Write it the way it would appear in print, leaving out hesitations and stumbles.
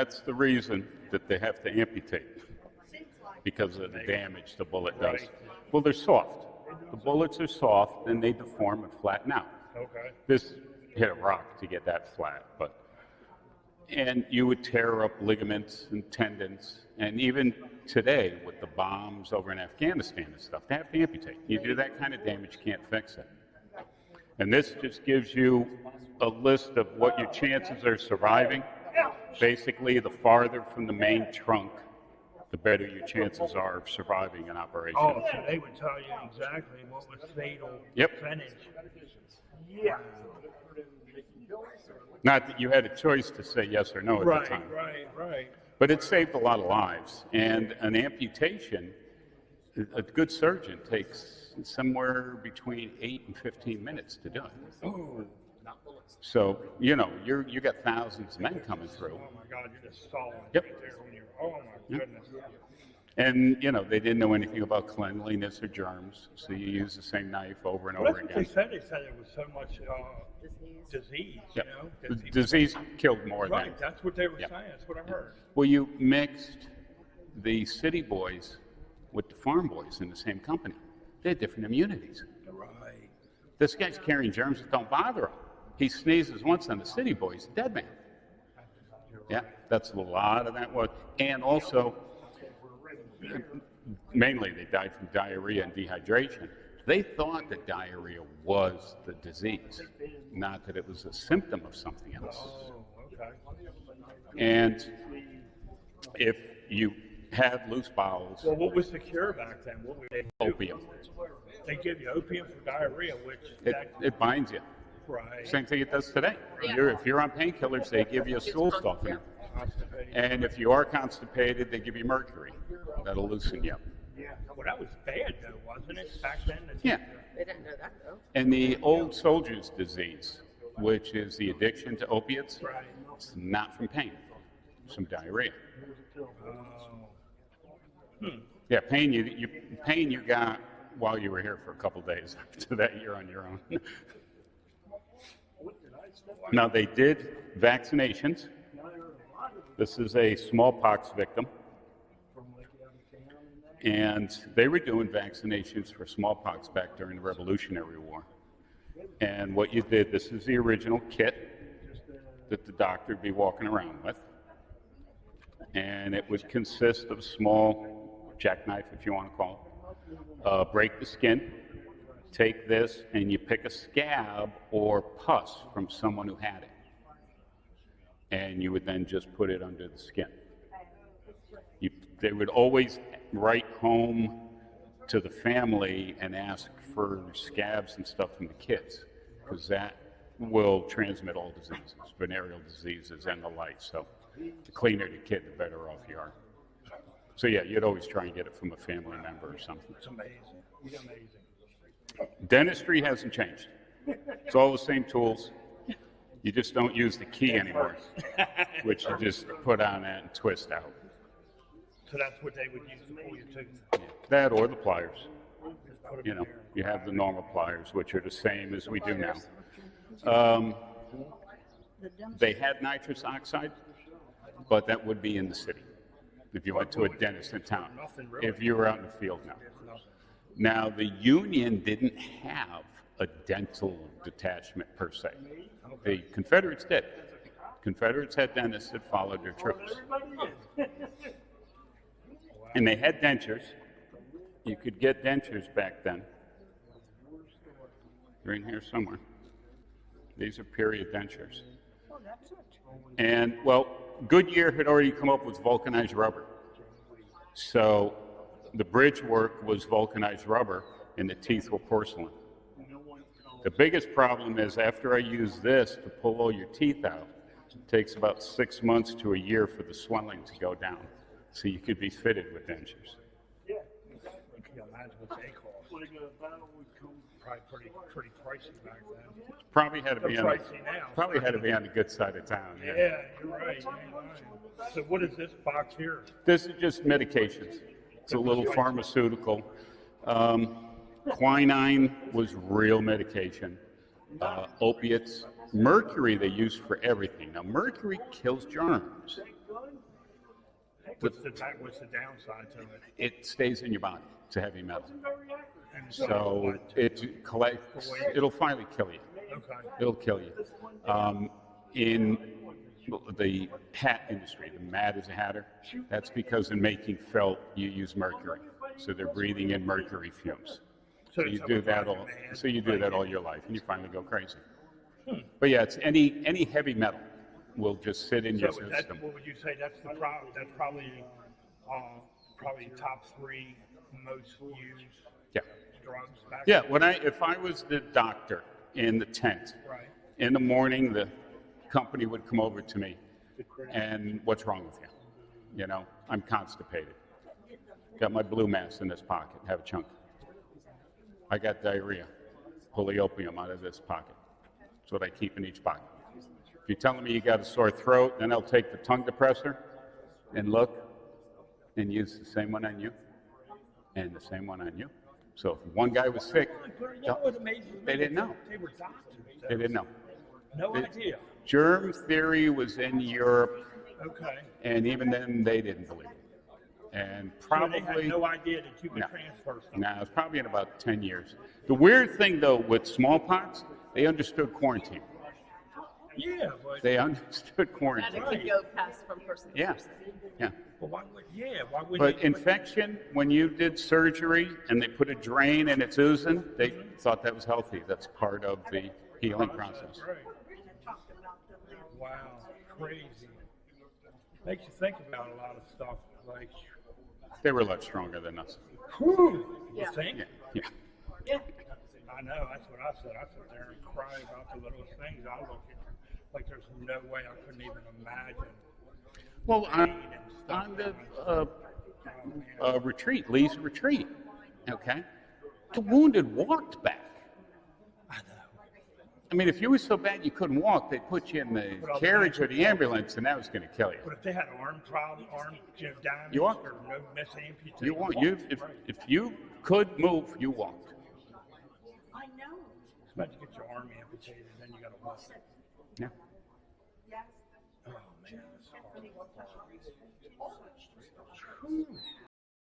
that's the reason that they have to amputate, because of the damage the bullet does. Right. Well, they're soft. The bullets are soft, and they deform and flatten out. Okay. This hit a rock to get that flat, and you would tear up ligaments and tendons, and even today with the bombs over in Afghanistan and stuff, they have to amputate. You do that kind of damage, you can't fix it. And this just gives you a list of what your chances are surviving. Basically, the farther from the main trunk, the better your chances are of surviving an operation. Oh, so they would tell you exactly what was fatal percentage. Yeah. Not that you had a choice to say yes or no at the time. Right. But it saved a lot of lives. And an amputation, a good surgeon takes somewhere between 8 and 15 minutes to do it. Oh. So, you got thousands of men coming through. Oh my God, you're just solid Yep. right there when you're, oh my goodness. And, they didn't know anything about cleanliness or germs, so you use the same knife over and over That's again. what they said. They said there was so much disease, Yep. that The disease killed more than. Right, that's what they were Yep. saying. That's what I heard. Well, you mixed the city boys with the farm boys in the same company. They had different immunities. Right. This guy's carrying germs that don't bother him. He sneezes once on the city boy, he's a dead man. Yeah, that's a lot of that was. And also, mainly they died from diarrhea and dehydration. They thought that diarrhea was the disease, not that it was a symptom of something else. Oh, okay. And if you had loose bowels, Well, what was the cure back then? What would they do? opium, They give you opium for diarrhea, which it binds you. right. Same thing it does today. If you're on painkillers, they give you a stool softener. Constipated. And if you are constipated, they give you mercury. That'll loosen you up. Yeah. Well, that was bad though, wasn't it? Back then. Yeah. They didn't know that though. And the old soldier's disease, which is the addiction to opiates, Right. it's not from pain, it's from diarrhea. Yeah, pain you got while you were here for a couple days. After that, you're on your own. Now, they did vaccinations. This is a smallpox victim. And they were doing vaccinations for smallpox back during the Revolutionary War. And what you did, this is the original kit that the doctor would be walking around with. And it would consist of a small jackknife, if you want to call it. Break the skin, take this, and you pick a scab or pus from someone who had it. And you would then just put it under the skin. They would always write home to the family and ask for scabs and stuff from the kids, because that will transmit all diseases, venereal diseases and the like. So the cleaner the kid, the better off you are. So yeah, you'd always try and get it from a family member or something. It's amazing. It's amazing. Dentistry hasn't changed. It's all the same tools. You just don't use the key anymore, which you just put on that and twist out. So that's what they would use to pull your tooth. That or the pliers. Just put 'em You know, there. you have the normal pliers, which are the same as we do now. They had nitrous oxide, but that would be in the city if you went to a dentist in town. Nothing really. If you were out in the field now. Nothing. Now, the Union didn't have a dental detachment per se. The Confederates did. Confederates had dentists that followed their troops. And they had dentures. You could get dentures back then. They're in here somewhere. These are period dentures. And, well, Goodyear had already come up with vulcanized rubber. So the bridge work was vulcanized rubber, and the teeth were porcelain. The biggest problem is after I use this to pull all your teeth out, it takes about 6 months to a year for the swelling to go down. So you could be fitted with dentures. You can imagine what they cost. Probably pretty pricey back then. Probably had to be on Pricey now. probably had to be on the good side of town. Yeah. Yeah, you're right. So what is this box here? This is just medications. It's a little pharmaceutical. Quinine was real medication. Opiates. Mercury they use for everything. Now, mercury kills germs. What's the downside to it? It stays in your body. It's a heavy metal. And So it collects, it'll finally kill you. okay. It'll kill you. In the hat industry, the Mad as a Hatter, that's because in making felt you use mercury. So they're breathing in mercury fumes. So you do that all. So you do that all your life, and you finally go crazy. But yeah, it's any heavy metal will just sit in your system. What would you say? That's the problem. That's probably top 3 most used drugs. Yeah. If I was the doctor in the tent, Right. in the morning, the company would come over to me, and what's wrong with you? You know, I'm constipated. Got my blue mass in this pocket. Have a chunk. I got diarrhea. Pull the opium out of this pocket. That's what I keep in each pocket. If you're telling me you got a sore throat, then I'll take the tongue depressor and look and use the same one on you and the same one on you. So if one guy was sick, they didn't know. They were doctors. They didn't know. No idea. Germ theory was in Europe, Okay. and even then they didn't believe it. And probably So they had no idea that you could transfer stuff. No, it's probably in about 10 years. The weird thing, though, with smallpox, they understood quarantine. Yeah, but They understood And quarantine. it can go past from person to Yeah, person. yeah. But why would But they, infection, when you did surgery and they put a drain and it's oozing, they thought that was healthy. That's part of the healing process. Right. Wow, crazy. Makes you think about a lot of stuff. Like, They were a lot stronger than us. whew, Yeah. you think? Yeah, yeah. Yeah. I know, that's what I said. I sit there and cry about the littlest things. I look at like there's no way I couldn't even imagine. Well, pain and stuff. on the Oh, man. retreat, Lee's retreat, okay, the wounded walked back. I know. I mean, if you were so bad you couldn't walk, they'd put you in the carriage or the ambulance, and that was going to kill you. But if they had arm problem, damage You are. or no miss amputation, You want if you could move, you walked. I know. it's about to get your arm amputated, then you got to walk. Yeah. Oh man, that's horrible. Whew.